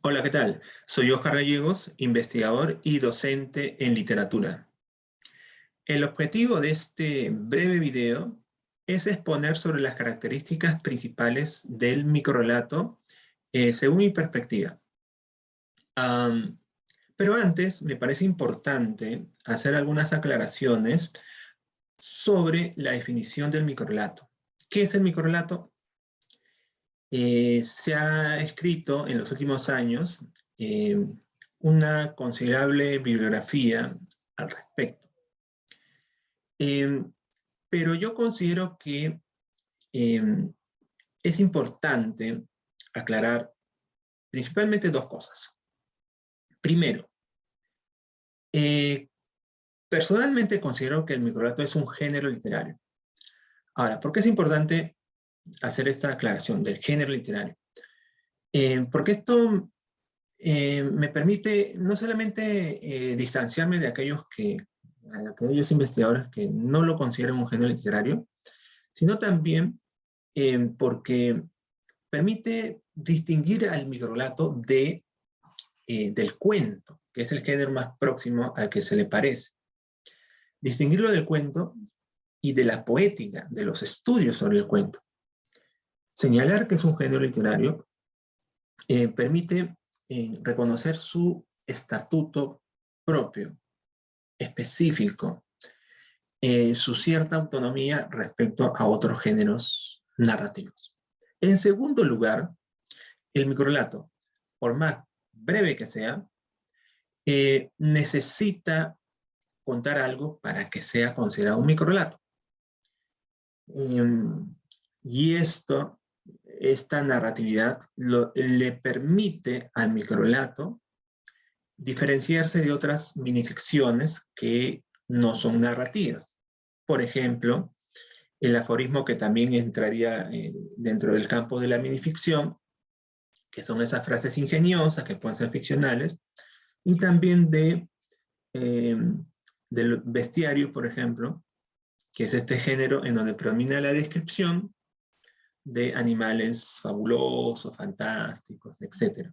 Hola, ¿qué tal? Soy Oscar Gallegos, investigador y docente en literatura. El objetivo de este breve video es exponer sobre las características principales del microrrelato según mi perspectiva. Am, pero antes me parece importante hacer algunas aclaraciones sobre la definición del microrrelato. ¿Qué es el microrrelato? Se ha escrito en los últimos años eh, una considerable bibliografía al respecto. Eh, pero yo considero que es importante aclarar principalmente dos cosas. Primero, personalmente considero que el microrrelato es un género literario. Ahora, ¿por qué es importante hacer esta aclaración del género literario? Porque esto me permite no solamente distanciarme de aquellos investigadores que no lo consideran un género literario, sino también porque permite distinguir al microrrelato del cuento, que es el género más próximo al que se le parece. Distinguirlo del cuento y de la poética, de los estudios sobre el cuento. Señalar que es un género literario permite reconocer su estatuto propio, específico, su cierta autonomía respecto a otros géneros narrativos. En segundo lugar, el microrrelato, por más breve que sea, necesita contar algo para que sea considerado un microrrelato. Y esta narratividad le permite al microrrelato diferenciarse de otras minificciones que no son narrativas. Por ejemplo, el aforismo que también entraría dentro del campo de la minificción, que son esas frases ingeniosas que pueden ser ficcionales, y también del bestiario, por ejemplo, que es este género en donde predomina la descripción de animales fabulosos, fantásticos, etc.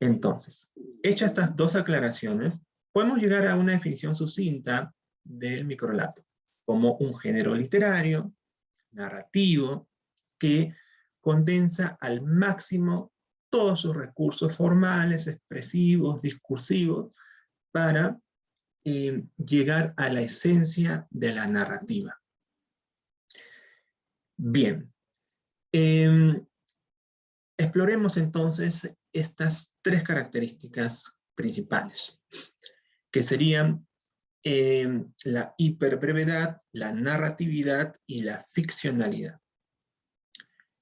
Entonces, hechas estas dos aclaraciones, podemos llegar a una definición sucinta del microrrelato como un género literario, narrativo, que condensa al máximo todos sus recursos formales, expresivos, discursivos, para llegar a la esencia de la narrativa. Bien, exploremos entonces estas tres características principales, que serían la hiperbrevedad, la narratividad y la ficcionalidad.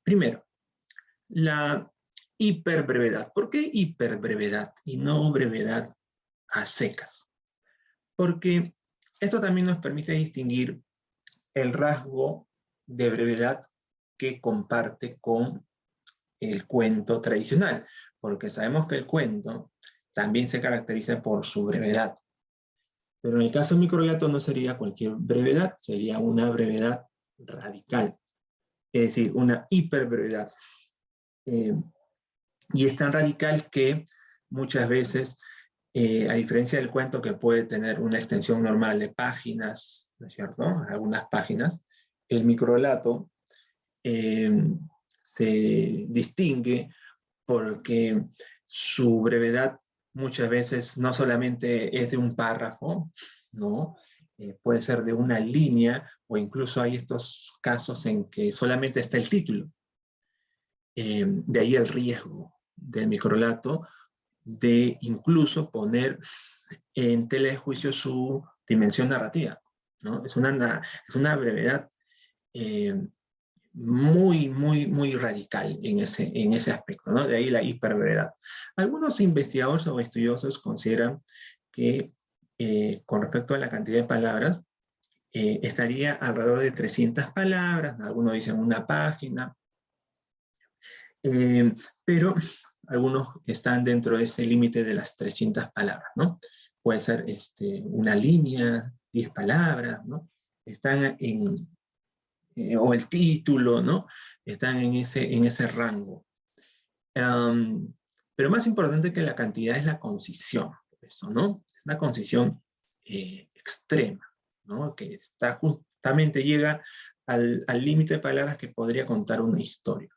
Primero, la hiperbrevedad. ¿Por qué hiperbrevedad y no brevedad a secas? Porque esto también nos permite distinguir el rasgo de brevedad que comparte con el cuento tradicional, porque sabemos que el cuento también se caracteriza por su brevedad. Pero en el caso del microrrelato no sería cualquier brevedad, sería una brevedad radical, es decir, una hiperbrevedad. Y es tan radical que muchas veces, a diferencia del cuento que puede tener una extensión normal de páginas, ¿no es cierto? Algunas páginas, el microrrelato se distingue porque su brevedad muchas veces no solamente es de un párrafo, ¿no? Puede ser de una línea, o incluso hay estos casos en que solamente está el título. De ahí el riesgo del microrrelato de incluso poner en tela de juicio su dimensión narrativa, ¿no? Es una brevedad muy radical en ese aspecto, ¿no? De ahí la hiperbrevedad. Algunos investigadores o estudiosos consideran que con respecto a la cantidad de palabras, estaría alrededor de 300 palabras, algunos dicen una página, pero algunos están dentro de ese límite de las 300 palabras, ¿no? Puede ser una línea, 10 palabras, ¿no? Están o el título, ¿no? Están en ese rango. Pero más importante que la cantidad es la concisión, eso, ¿no? Es una concisión extrema, ¿no? Que está justamente llega al límite de palabras que podría contar una historia.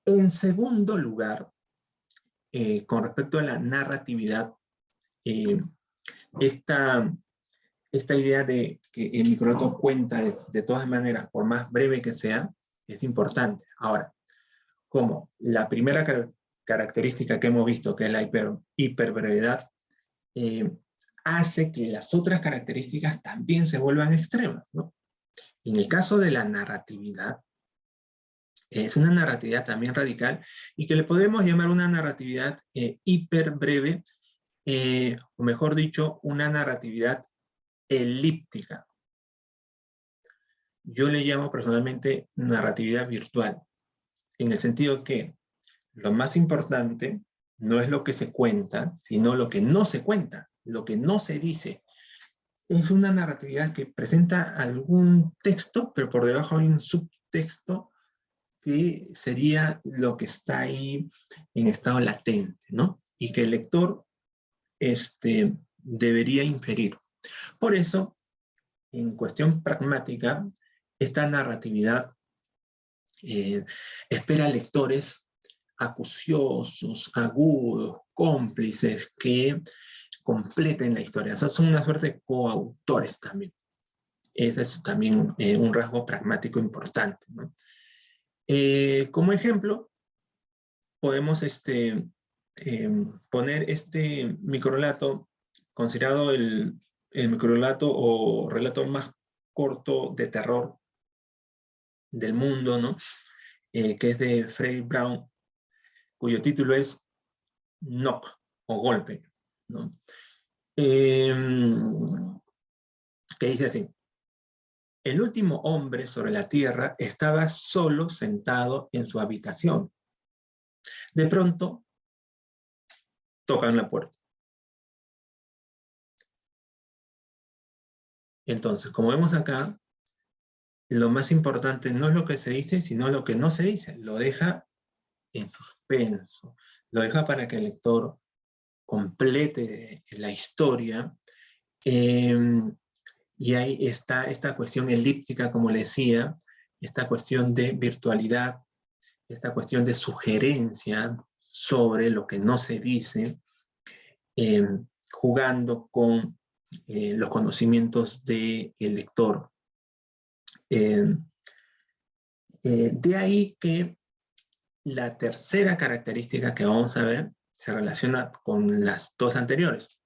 En segundo lugar, con respecto a la narratividad, esta idea de que el microrelato cuenta de todas maneras, por más breve que sea, es importante. Ahora, como la primera característica que hemos visto, que es la hiperbrevedad, hace que las otras características también se vuelvan extremas, ¿no? En el caso de la narratividad, es una narratividad también radical, y que le podemos llamar una narratividad hiperbreve, o mejor dicho, una narratividad elíptica. Yo le llamo personalmente narratividad virtual, en el sentido que lo más importante no es lo que se cuenta, sino lo que no se cuenta, lo que no se dice. Es una narratividad que presenta algún texto, pero por debajo hay un subtexto que sería lo que está ahí en estado latente, ¿no? Y que el lector debería inferir. Por eso, en cuestión pragmática, esta narratividad espera lectores acuciosos, agudos, cómplices, que completen la historia. O sea, son una suerte de coautores también. Ese es también un rasgo pragmático importante, ¿no? Como ejemplo, podemos poner este microrelato, considerado el microrelato o relato más corto de terror del mundo, ¿no? Que es de Fredric Brown, cuyo título es Knock, o golpe, ¿no? Que dice así: el último hombre sobre la tierra estaba solo sentado en su habitación. De pronto, tocan la puerta. Entonces, como vemos acá, lo más importante no es lo que se dice, sino lo que no se dice. Lo deja en suspenso, lo deja para que el lector complete la historia. Y ahí está esta cuestión elíptica, como le decía, esta cuestión de virtualidad, esta cuestión de sugerencia sobre lo que no se dice, jugando con los conocimientos del lector. De ahí que la tercera característica que vamos a ver se relaciona con las dos anteriores.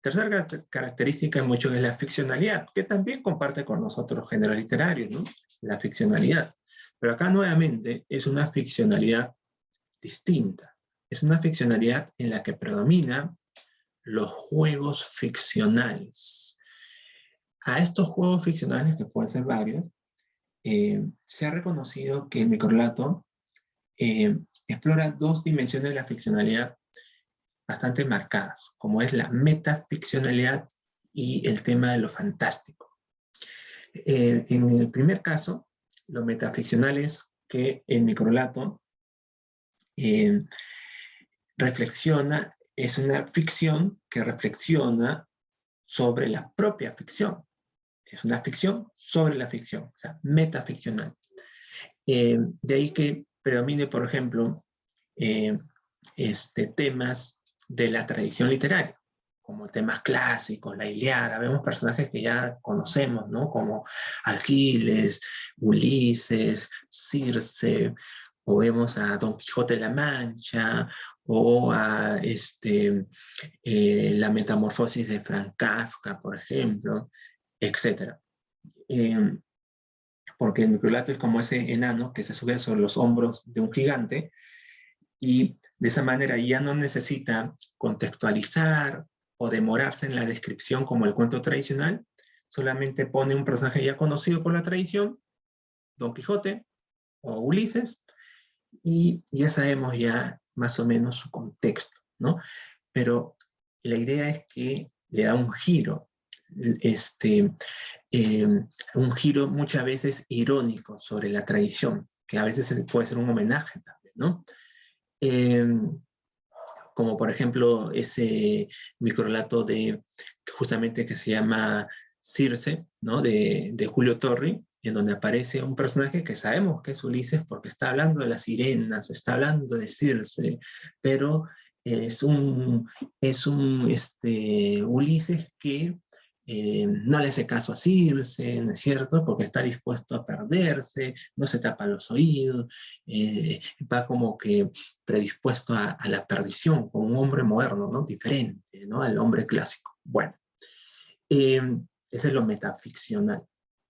Tercera característica mucho es la ficcionalidad, que también comparte con nosotros los géneros literarios, ¿no? La ficcionalidad. Pero acá nuevamente es una ficcionalidad distinta. Es una ficcionalidad en la que predominan los juegos ficcionales. A estos juegos ficcionales, que pueden ser varios, se ha reconocido que el microrelato explora dos dimensiones de la ficcionalidad bastante marcadas, como es la metaficcionalidad y el tema de lo fantástico. En el primer caso, lo metaficcional es que el microrelato reflexiona, es una ficción que reflexiona sobre la propia ficción. Es una ficción sobre la ficción, o sea, metaficcional. De ahí que predomine, por ejemplo, temas de la tradición literaria, como temas clásicos, la Ilíada. Vemos personajes que ya conocemos, ¿no? Como Aquiles, Ulises, Circe, o vemos a Don Quijote de la Mancha, o a la Metamorfosis de Franz Kafka, por ejemplo, etc. Porque el microrelato es como ese enano que se sube sobre los hombros de un gigante, y de esa manera ya no necesita contextualizar o demorarse en la descripción como el cuento tradicional, solamente pone un personaje ya conocido por la tradición, Don Quijote o Ulises, y ya sabemos ya más o menos su contexto, ¿no? Pero la idea es que le da un giro, un giro muchas veces irónico sobre la tradición, que a veces puede ser un homenaje también, ¿no? como por ejemplo ese microrelato de justamente que se llama Circe, ¿no? de Julio Torri, en donde aparece un personaje que sabemos que es Ulises porque está hablando de las sirenas, está hablando de Circe, pero es un Ulises que no le hace caso a Circe, ¿no es cierto? Porque está dispuesto a perderse, no se tapa los oídos, va como que predispuesto a la perdición, como un hombre moderno, ¿no? Diferente, ¿no? Al hombre clásico. Bueno, eh, ese es lo metaficcional,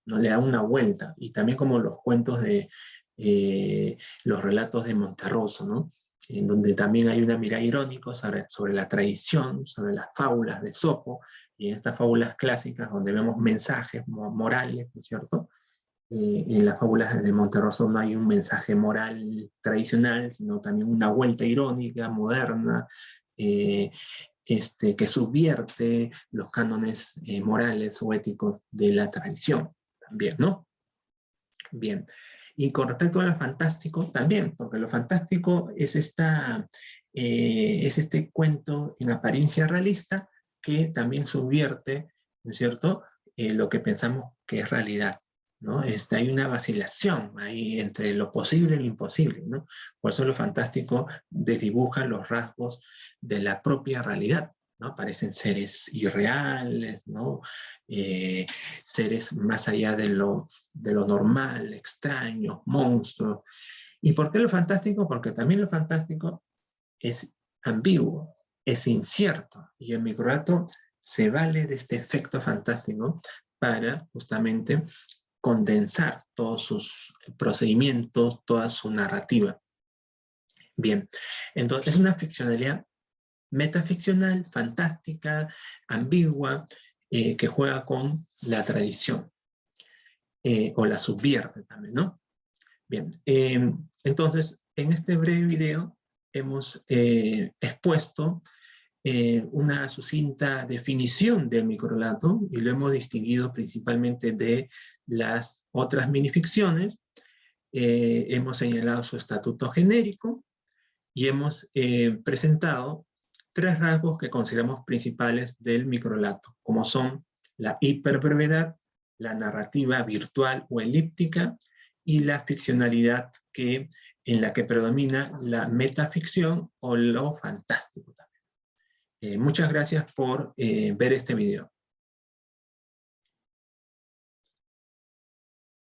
¿no? Le da una vuelta, y también como los cuentos de los relatos de Monterroso, ¿no? En donde también hay una mirada irónica sobre la tradición, sobre las fábulas de Esopo, y en estas fábulas clásicas donde vemos mensajes morales, ¿no es cierto? En las fábulas de Monterroso no hay un mensaje moral tradicional, sino también una vuelta irónica, moderna, eh, que subvierte los cánones morales o éticos de la tradición también, ¿no? Bien. Y con respecto a lo fantástico, también, porque lo fantástico es, es este cuento en apariencia realista que también subvierte, ¿no es cierto?, lo que pensamos que es realidad, ¿no? Hay una vacilación ahí entre lo posible y lo imposible, ¿no? Por eso lo fantástico desdibuja los rasgos de la propia realidad, ¿no? Aparecen seres irreales, ¿no? Seres más allá de lo normal, extraños, monstruos. ¿Y por qué lo fantástico? Porque también lo fantástico es ambiguo, es incierto, y el microrelato se vale de este efecto fantástico para justamente condensar todos sus procedimientos, toda su narrativa. Bien, entonces es una ficcionalidad metaficcional, fantástica, ambigua, que juega con la tradición, o la subvierte también, ¿no? Bien, entonces, en este breve video hemos expuesto una sucinta definición del microrelato y lo hemos distinguido principalmente de las otras minificciones. Hemos señalado su estatuto genérico y hemos presentado tres rasgos que consideramos principales del microrelato, como son la hiperbrevedad, la narrativa virtual o elíptica y la ficcionalidad en la que predomina la metaficción o lo fantástico también. Muchas gracias por ver este video.